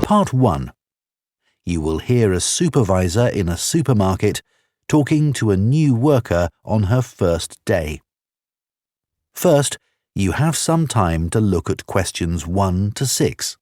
Part 1. You will hear a supervisor in a supermarket talking to a new worker on her first day. First, you have some time to look at questions 1 to 6.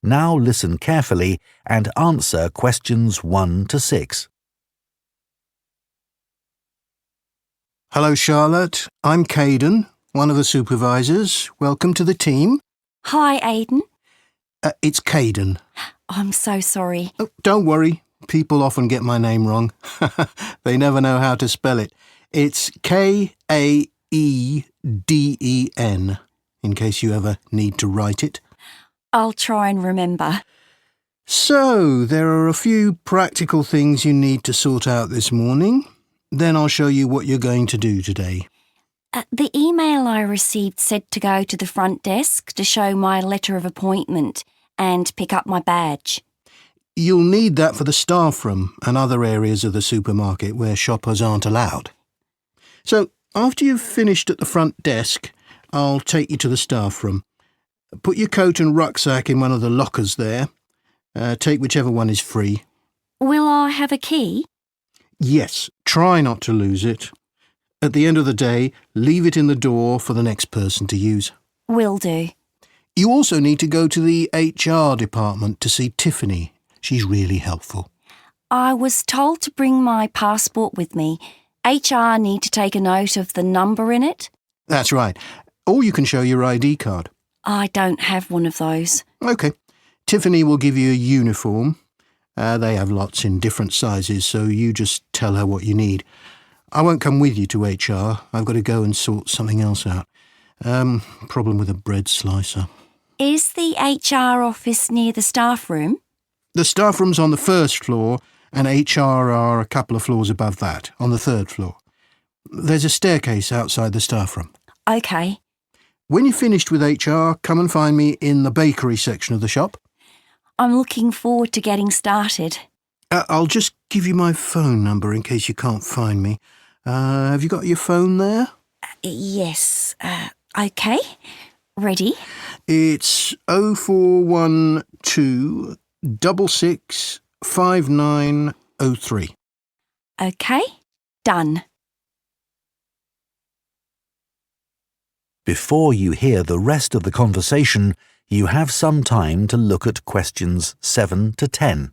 Now listen carefully and answer questions 1 to 6. Hello, Charlotte. I'm Caden, one of the supervisors. Welcome to the team. Hi, Aidan. It's Caden. I'm so sorry. Oh, don't worry. People often get my name wrong. They never know how to spell it. It's Kaeden, in case you ever need to write it. I'll try and remember. So, there are a few practical things you need to sort out this morning. Then I'll show you what you're going to do today. The email I received said to go to the front desk to show my letter of appointment and pick up my badge. You'll need that for the staff room and other areas of the supermarket where shoppers aren't allowed. So, after you've finished at the front desk, I'll take you to the staff room. Put your coat and rucksack in one of the lockers there. Take whichever one is free. Will I have a key? Yes, try not to lose it. At the end of the day, leave it in the door for the next person to use. Will do. You also need to go to the HR department to see Tiffany. She's really helpful. I was told to bring my passport with me. HR need to take a note of the number in it. That's right. Or you can show your ID card. I don't have one of those. OK. Tiffany will give you a uniform. They have lots in different sizes, so you just tell her what you need. I won't come with you to HR. I've got to go and sort something else out. Problem with a bread slicer. Is the HR office near the staff room? The staff room's on the first floor, and HR are a couple of floors above that, on the third floor. There's a staircase outside the staff room. OK. When you're finished with HR, come and find me in the bakery section of the shop. I'm looking forward to getting started. I'll just give you my phone number in case you can't find me. Have you got your phone there? Yes. OK. Ready? It's 0412 66 5903. OK. Done. Before you hear the rest of the conversation, you have some time to look at questions 7 to 10.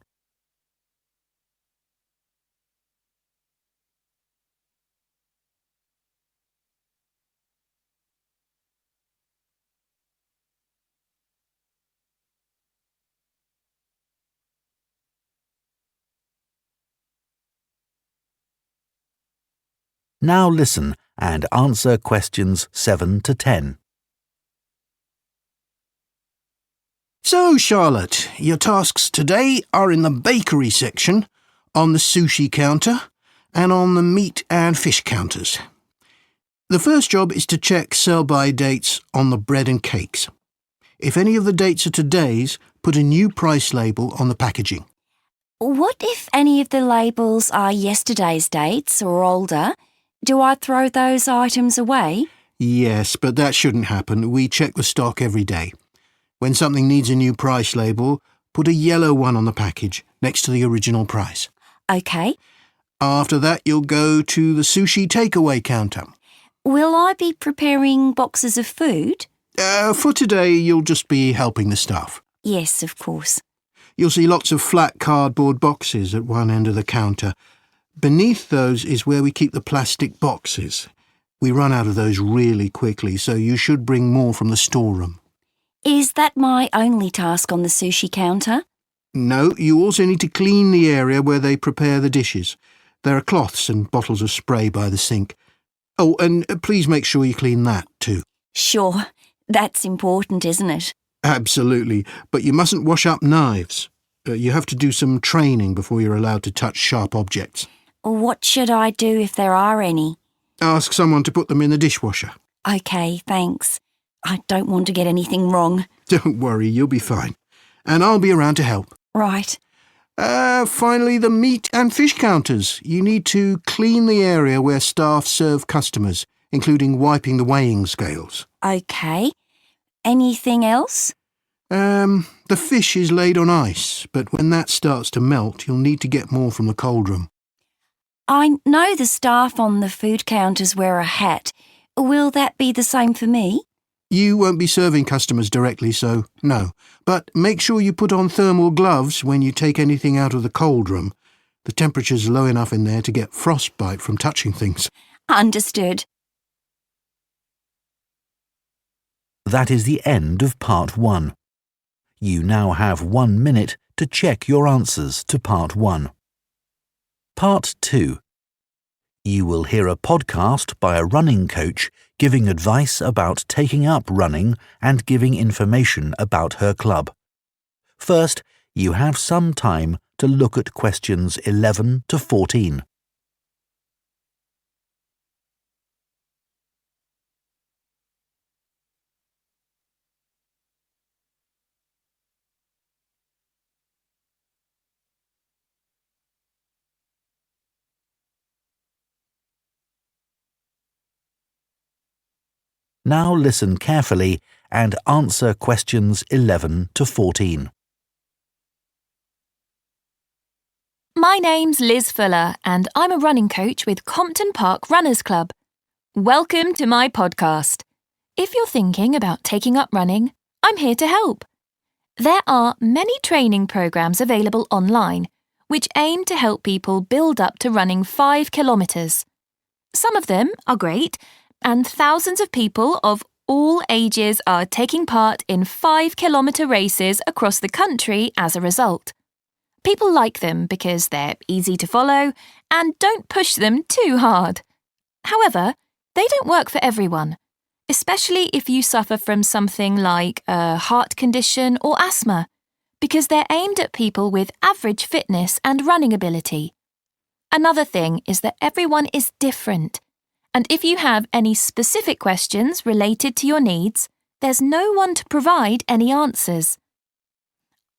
Now listen and answer questions 7 to 10. So, Charlotte, your tasks today are in the bakery section, on the sushi counter, and on the meat and fish counters. The first job is to check sell-by dates on the bread and cakes. If any of the dates are today's, put a new price label on the packaging. What if any of the labels are yesterday's dates or older? Do I throw those items away? Yes, but that shouldn't happen. We check the stock every day. When something needs a new price label, put a yellow one on the package, next to the original price. OK. After that, you'll go to the sushi takeaway counter. Will I be preparing boxes of food? For today, you'll just be helping the staff. Yes, of course. You'll see lots of flat cardboard boxes at one end of the counter. Beneath those is where we keep the plastic boxes. We run out of those really quickly, so you should bring more from the storeroom. Is that my only task on the sushi counter? No, you also need to clean the area where they prepare the dishes. There are cloths and bottles of spray by the sink. Oh, and please make sure you clean that too. Sure. That's important, isn't it? Absolutely, but you mustn't wash up knives. You have to do some training before you're allowed to touch sharp objects. What should I do if there are any? Ask someone to put them in the dishwasher. OK, thanks. I don't want to get anything wrong. Don't worry, you'll be fine. And I'll be around to help. Right. Finally, the meat and fish counters. You need to clean the area where staff serve customers, including wiping the weighing scales. OK. Anything else? The fish is laid on ice, but when that starts to melt, you'll need to get more from the cold room. I know the staff on the food counters wear a hat. Will that be the same for me? You won't be serving customers directly, so no. But make sure you put on thermal gloves when you take anything out of the cold room. The temperature's low enough in there to get frostbite from touching things. Understood. That is the end of Part 1. You now have 1 minute to check your answers to Part 1. Part 2. You will hear a podcast by a running coach giving advice about taking up running and giving information about her club. First, you have some time to look at questions 11 to 14. Now listen carefully and answer questions 11 to 14. My name's Liz Fuller and I'm a running coach with Compton Park Runners Club. Welcome to my podcast. If you're thinking about taking up running, I'm here to help. There are many training programs available online which aim to help people build up to running 5 kilometres. Some of them are great, and thousands of people of all ages are taking part in 5-kilometre races across the country as a result. People like them because they're easy to follow and don't push them too hard. However, they don't work for everyone, especially if you suffer from something like a heart condition or asthma, because they're aimed at people with average fitness and running ability. Another thing is that everyone is different. And if you have any specific questions related to your needs, there's no one to provide any answers.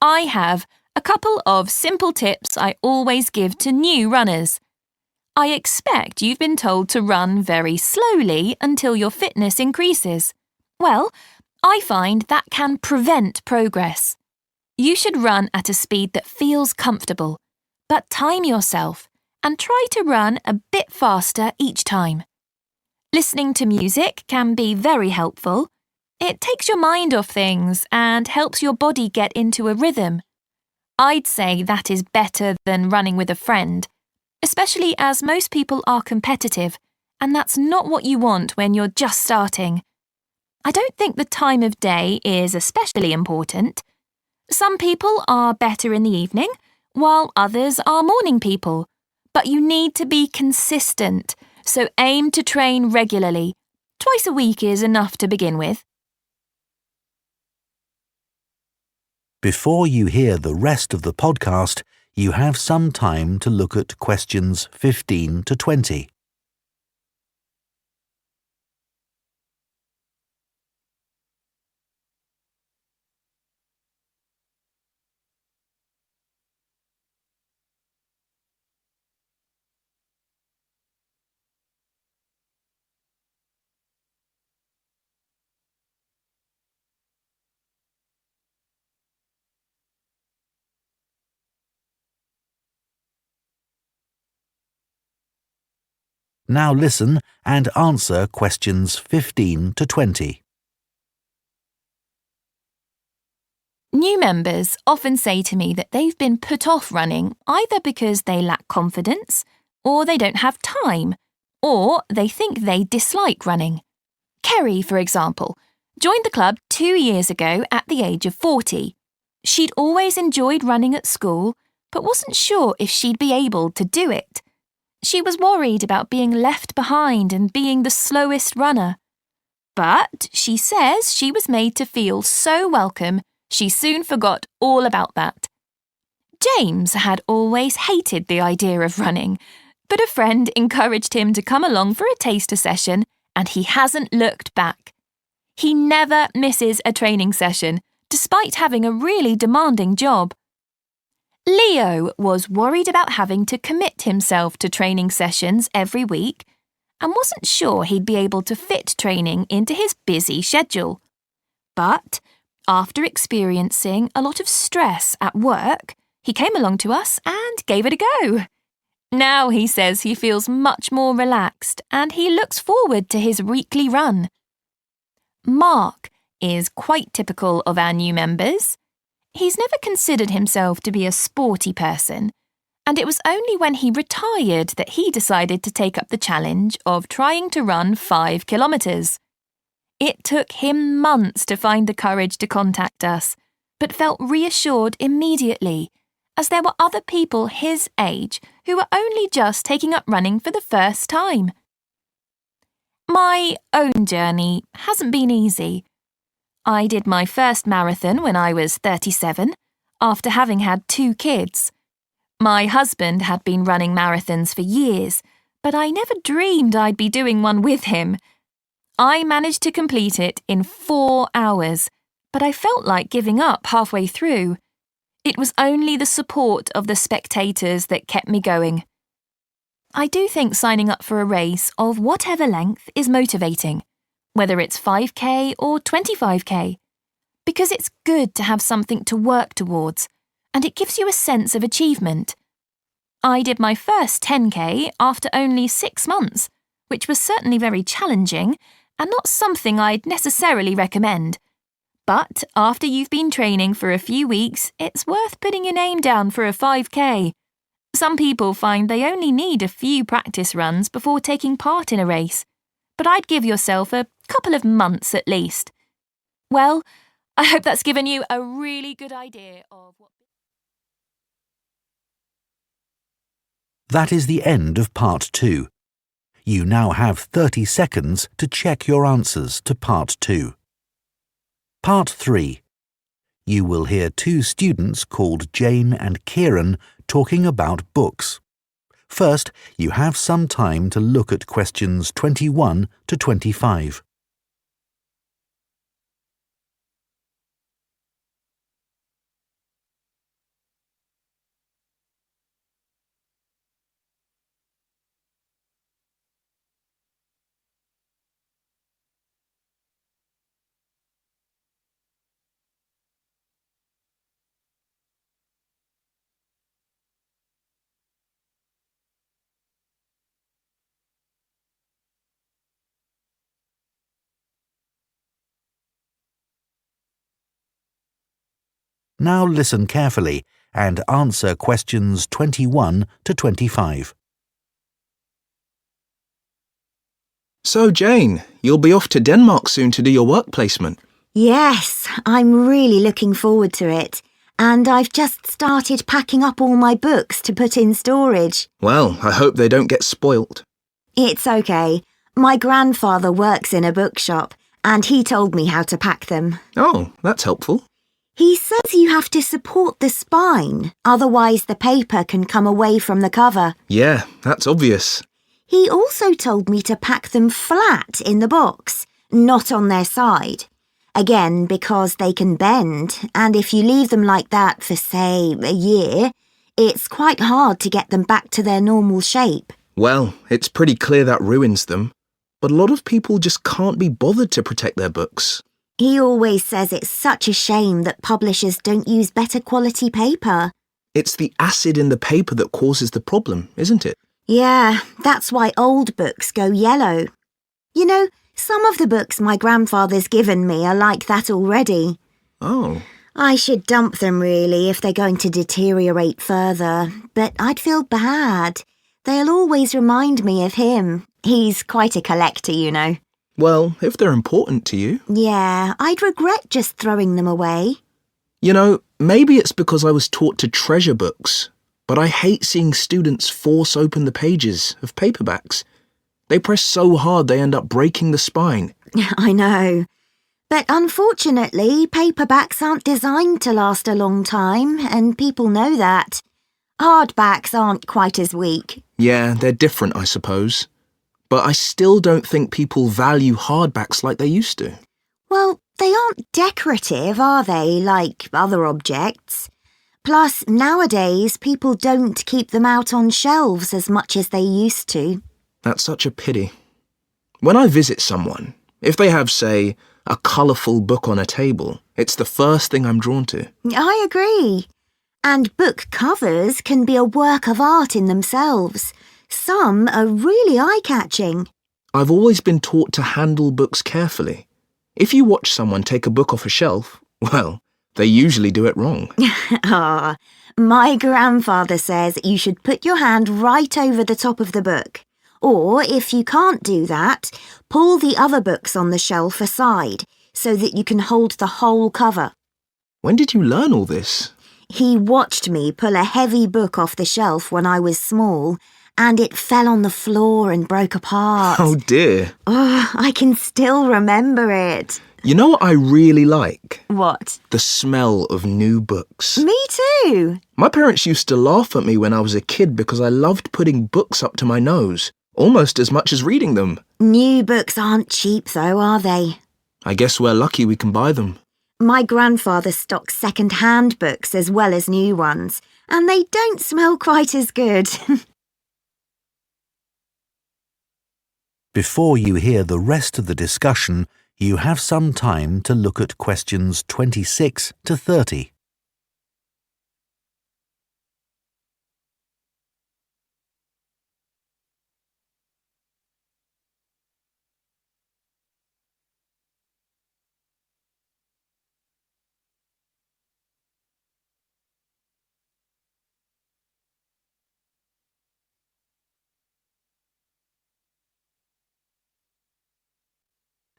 I have a couple of simple tips I always give to new runners. I expect you've been told to run very slowly until your fitness increases. Well, I find that can prevent progress. You should run at a speed that feels comfortable, but time yourself and try to run a bit faster each time. Listening to music can be very helpful. It takes your mind off things and helps your body get into a rhythm. I'd say that is better than running with a friend, especially as most people are competitive, and that's not what you want when you're just starting. I don't think the time of day is especially important. Some people are better in the evening, while others are morning people. But you need to be consistent, so aim to train regularly. Twice a week is enough to begin with. Before you hear the rest of the podcast, you have some time to look at questions 15 to 20. Now listen and answer questions 15 to 20. New members often say to me that they've been put off running either because they lack confidence, or they don't have time, or they think they dislike running. Kerry, for example, joined the club 2 years ago at the age of 40. She'd always enjoyed running at school, but wasn't sure if she'd be able to do it. She was worried about being left behind and being the slowest runner. But she says she was made to feel so welcome, she soon forgot all about that. James had always hated the idea of running, but a friend encouraged him to come along for a taster session, and he hasn't looked back. He never misses a training session, despite having a really demanding job. Leo was worried about having to commit himself to training sessions every week and wasn't sure he'd be able to fit training into his busy schedule. But after experiencing a lot of stress at work, he came along to us and gave it a go. Now he says he feels much more relaxed and he looks forward to his weekly run. Mark is quite typical of our new members. He's never considered himself to be a sporty person, and it was only when he retired that he decided to take up the challenge of trying to run 5 kilometres. It took him months to find the courage to contact us, but felt reassured immediately, as there were other people his age who were only just taking up running for the first time. My own journey hasn't been easy. I did my first marathon when I was 37, after having had 2 kids. My husband had been running marathons for years, but I never dreamed I'd be doing one with him. I managed to complete it in 4 hours, but I felt like giving up halfway through. It was only the support of the spectators that kept me going. I do think signing up for a race of whatever length is motivating, whether it's 5k or 25k, because it's good to have something to work towards, and it gives you a sense of achievement. I did my first 10k after only 6 months, which was certainly very challenging and not something I'd necessarily recommend. But after you've been training for a few weeks, it's worth putting your name down for a 5k. Some people find they only need a few practice runs before taking part in a race, but I'd give yourself a couple of months at least. Well, I hope that's given you a really good idea of what... That is the end of Part 2. You now have 30 seconds to check your answers to Part 2. Part 3. You will hear 2 students called Jane and Kieran talking about books. First, you have some time to look at questions 21 to 25. Now listen carefully and answer questions 21 to 25. So, Jane, you'll be off to Denmark soon to do your work placement. Yes, I'm really looking forward to it. And I've just started packing up all my books to put in storage. Well, I hope they don't get spoilt. It's okay. My grandfather works in a bookshop and he told me how to pack them. Oh, that's helpful. He says you have to support the spine, otherwise the paper can come away from the cover. Yeah, that's obvious. He also told me to pack them flat in the box, not on their side. Again, because they can bend, and if you leave them like that for, say, a year, it's quite hard to get them back to their normal shape. Well, it's pretty clear that ruins them. But a lot of people just can't be bothered to protect their books. He always says it's such a shame that publishers don't use better quality paper. It's the acid in the paper that causes the problem, isn't it? Yeah, that's why old books go yellow. You know, some of the books my grandfather's given me are like that already. Oh. I should dump them really if they're going to deteriorate further, but I'd feel bad. They'll always remind me of him. He's quite a collector, you know. Well, if they're important to you. Yeah, I'd regret just throwing them away. You know, maybe it's because I was taught to treasure books, but I hate seeing students force open the pages of paperbacks. They press so hard they end up breaking the spine. I know. But unfortunately, paperbacks aren't designed to last a long time, and people know that. Hardbacks aren't quite as weak. Yeah, they're different, I suppose. But I still don't think people value hardbacks like they used to. Well, they aren't decorative, are they, like other objects? Plus, nowadays, people don't keep them out on shelves as much as they used to. That's such a pity. When I visit someone, if they have, say, a colourful book on a table, it's the first thing I'm drawn to. I agree. And book covers can be a work of art in themselves. Some are really eye-catching. I've always been taught to handle books carefully. If you watch someone take a book off a shelf, well, they usually do it wrong. My grandfather says you should put your hand right over the top of the book. Or, if you can't do that, pull the other books on the shelf aside so that you can hold the whole cover. When did you learn all this? He watched me pull a heavy book off the shelf when I was small, and it fell on the floor and broke apart. Oh dear. Oh, I can still remember it. You know what I really like? What? The smell of new books. Me too. My parents used to laugh at me when I was a kid because I loved putting books up to my nose, almost as much as reading them. New books aren't cheap though, are they? I guess we're lucky we can buy them. My grandfather stocks second-hand books as well as new ones, and they don't smell quite as good. Before you hear the rest of the discussion, you have some time to look at questions 26 to 30.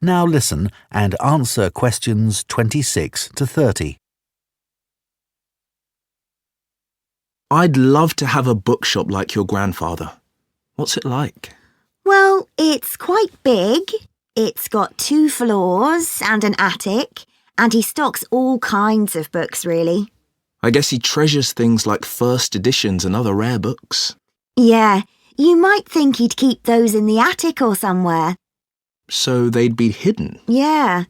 Now listen and answer questions 26 to 30. I'd love to have a bookshop like your grandfather. What's it like? Well, it's quite big. It's got 2 floors and an attic, and he stocks all kinds of books, really. I guess he treasures things like first editions and other rare books. Yeah, you might think he'd keep those in the attic or somewhere. So they'd be hidden? Yeah,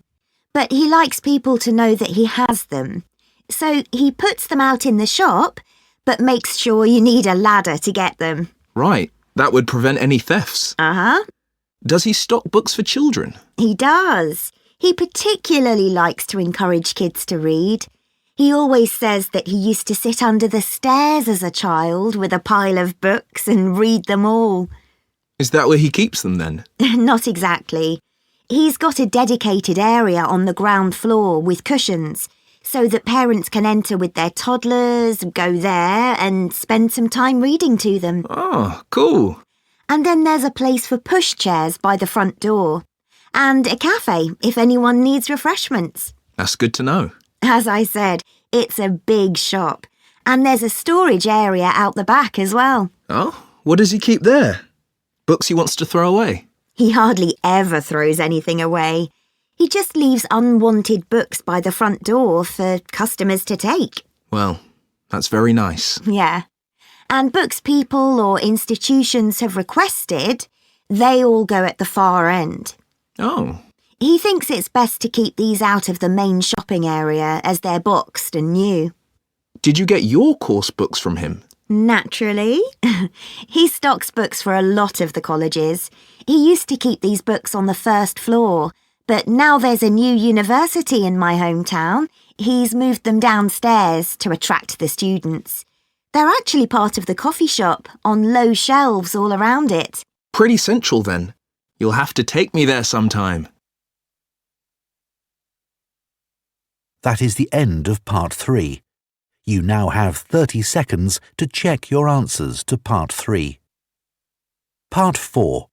but he likes people to know that he has them. So he puts them out in the shop, but makes sure you need a ladder to get them. Right, that would prevent any thefts. Uh-huh. Does he stock books for children? He does. He particularly likes to encourage kids to read. He always says that he used to sit under the stairs as a child with a pile of books and read them all. Is that where he keeps them then? Not exactly. He's got a dedicated area on the ground floor with cushions, so that parents can enter with their toddlers, go there and spend some time reading to them. Oh, cool. And then there's a place for pushchairs by the front door, and a cafe if anyone needs refreshments. That's good to know. As I said, it's a big shop, and there's a storage area out the back as well. Oh, what does he keep there? Books he wants to throw away? He hardly ever throws anything away. He just leaves unwanted books by the front door for customers to take. Well, that's very nice. Yeah. And books people or institutions have requested, they all go at the far end. Oh. He thinks it's best to keep these out of the main shopping area as they're boxed and new. Did you get your course books from him? Naturally. He stocks books for a lot of the colleges. He used to keep these books on the first floor, but now there's a new university in my hometown. He's moved them downstairs to attract the students. They're actually part of the coffee shop, on low shelves all around it. Pretty central then. You'll have to take me there sometime. That is the end of part 3. You now have 30 seconds to check your answers to part 3. Part 4.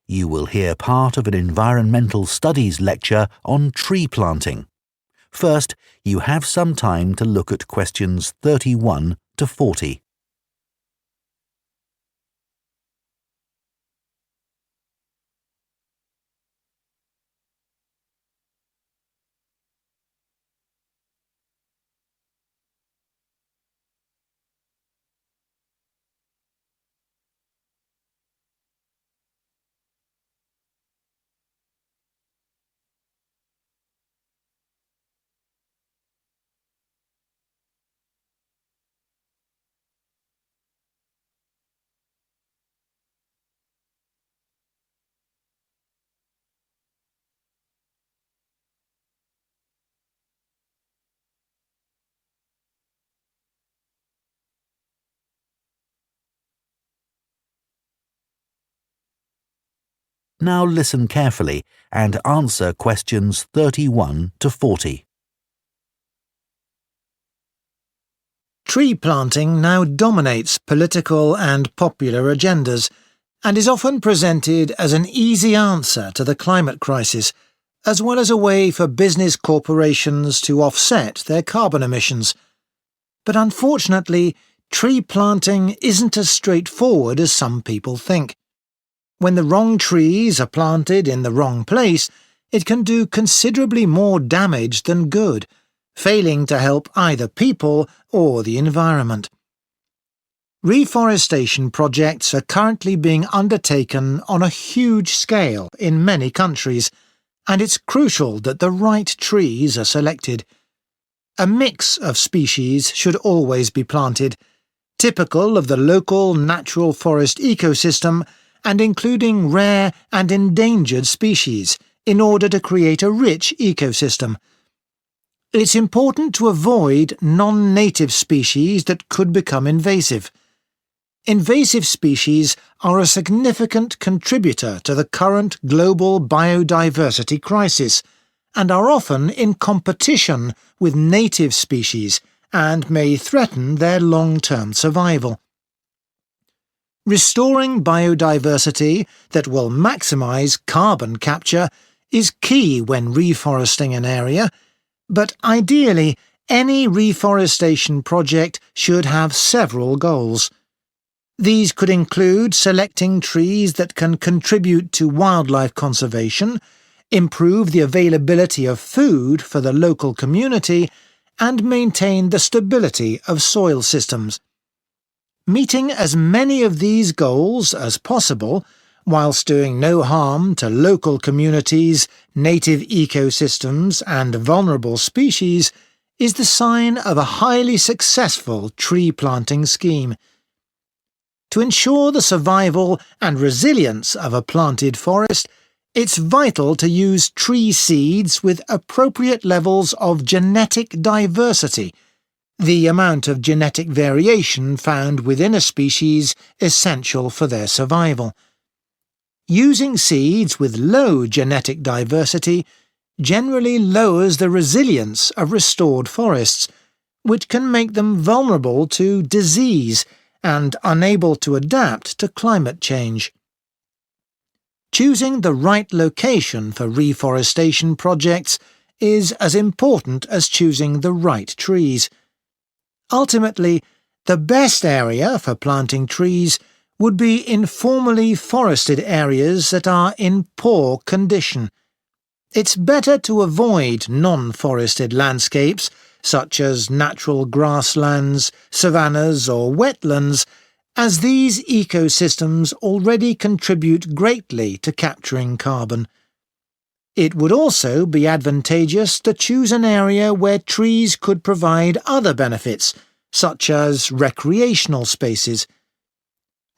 You will hear part of an environmental studies lecture on tree planting. First, you have some time to look at questions 31 to 40. Now listen carefully and answer questions 31 to 40. Tree planting now dominates political and popular agendas and is often presented as an easy answer to the climate crisis, as well as a way for business corporations to offset their carbon emissions. But unfortunately, tree planting isn't as straightforward as some people think. When the wrong trees are planted in the wrong place, it can do considerably more damage than good, failing to help either people or the environment. Reforestation projects are currently being undertaken on a huge scale in many countries, and it's crucial that the right trees are selected. A mix of species should always be planted, typical of the local natural forest ecosystem and including rare and endangered species, in order to create a rich ecosystem. It's important to avoid non-native species that could become invasive. Invasive species are a significant contributor to the current global biodiversity crisis and are often in competition with native species and may threaten their long-term survival. Restoring biodiversity that will maximise carbon capture is key when reforesting an area, but ideally, any reforestation project should have several goals. These could include selecting trees that can contribute to wildlife conservation, improve the availability of food for the local community, and maintain the stability of soil systems. Meeting as many of these goals as possible, whilst doing no harm to local communities, native ecosystems, and vulnerable species, is the sign of a highly successful tree planting scheme. To ensure the survival and resilience of a planted forest, it's vital to use tree seeds with appropriate levels of genetic diversity, the amount of genetic variation found within a species essential for their survival. Using seeds with low genetic diversity generally lowers the resilience of restored forests, which can make them vulnerable to disease and unable to adapt to climate change. Choosing the right location for reforestation projects is as important as choosing the right trees. Ultimately, the best area for planting trees would be informally forested areas that are in poor condition. It's better to avoid non-forested landscapes, such as natural grasslands, savannas or wetlands, as these ecosystems already contribute greatly to capturing carbon. It would also be advantageous to choose an area where trees could provide other benefits, such as recreational spaces.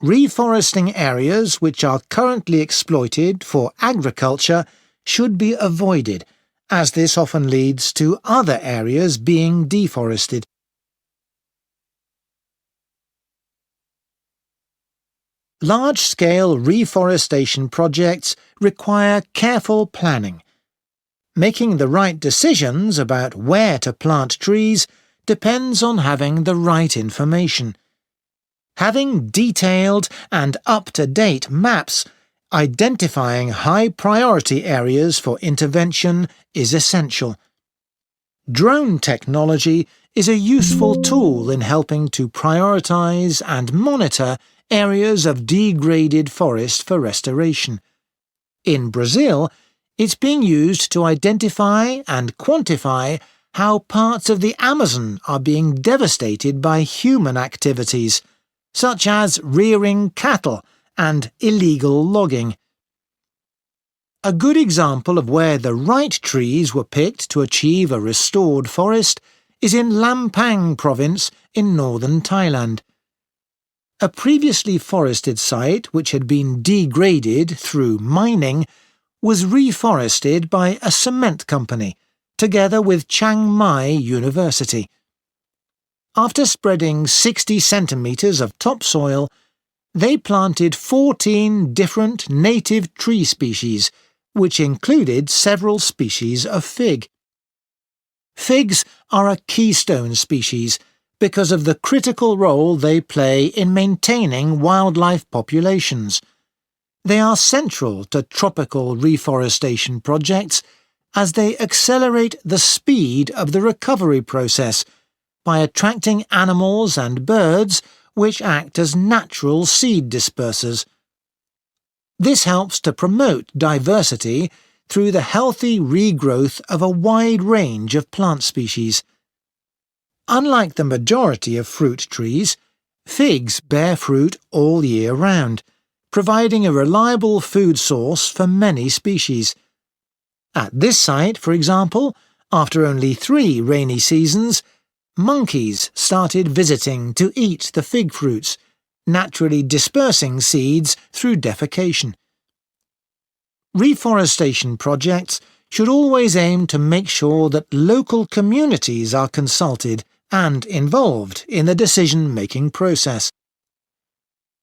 Reforesting areas which are currently exploited for agriculture should be avoided, as this often leads to other areas being deforested. Large-scale reforestation projects require careful planning. Making the right decisions about where to plant trees depends on having the right information. Having detailed and up-to-date maps identifying high-priority areas for intervention is essential. Drone technology is a useful tool in helping to prioritise and monitor areas of degraded forest for restoration. In Brazil, it's being used to identify and quantify how parts of the Amazon are being devastated by human activities, such as rearing cattle and illegal logging. A good example of where the right trees were picked to achieve a restored forest is in Lampang province in northern Thailand. A previously forested site which had been degraded through mining was reforested by a cement company, together with Chiang Mai University. After spreading 60 centimetres of topsoil, They planted 14 different native tree species, which included several species of fig. Figs are a keystone species because of the critical role they play in maintaining wildlife populations. They are central to tropical reforestation projects as they accelerate the speed of the recovery process by attracting animals and birds which act as natural seed dispersers. This helps to promote diversity through the healthy regrowth of a wide range of plant species. Unlike the majority of fruit trees, figs bear fruit all year round, providing a reliable food source for many species. At this site, for example, after only 3 rainy seasons, monkeys started visiting to eat the fig fruits, naturally dispersing seeds through defecation. Reforestation projects should always aim to make sure that local communities are consulted and involved in the decision-making process.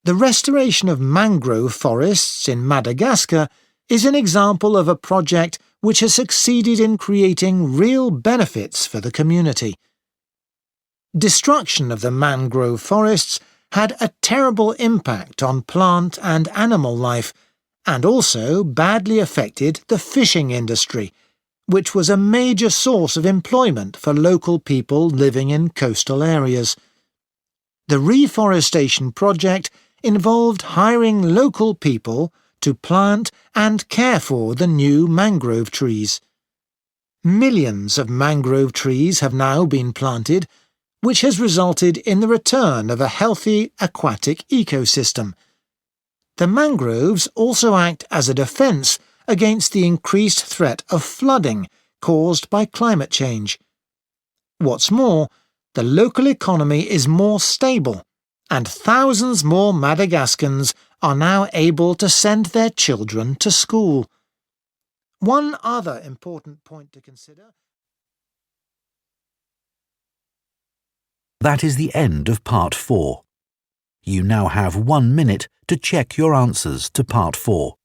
The restoration of mangrove forests in Madagascar is an example of a project which has succeeded in creating real benefits for the community. Destruction of the mangrove forests had a terrible impact on plant and animal life, and also badly affected the fishing industry, which was a major source of employment for local people living in coastal areas. The reforestation project involved hiring local people to plant and care for the new mangrove trees. Millions of mangrove trees have now been planted, which has resulted in the return of a healthy aquatic ecosystem. The mangroves also act as a defence against the increased threat of flooding caused by climate change. What's more, the local economy is more stable, and thousands more Madagascans are now able to send their children to school. One other important point to consider. That is the end of Part 4. You now have 1 minute to check your answers to Part 4.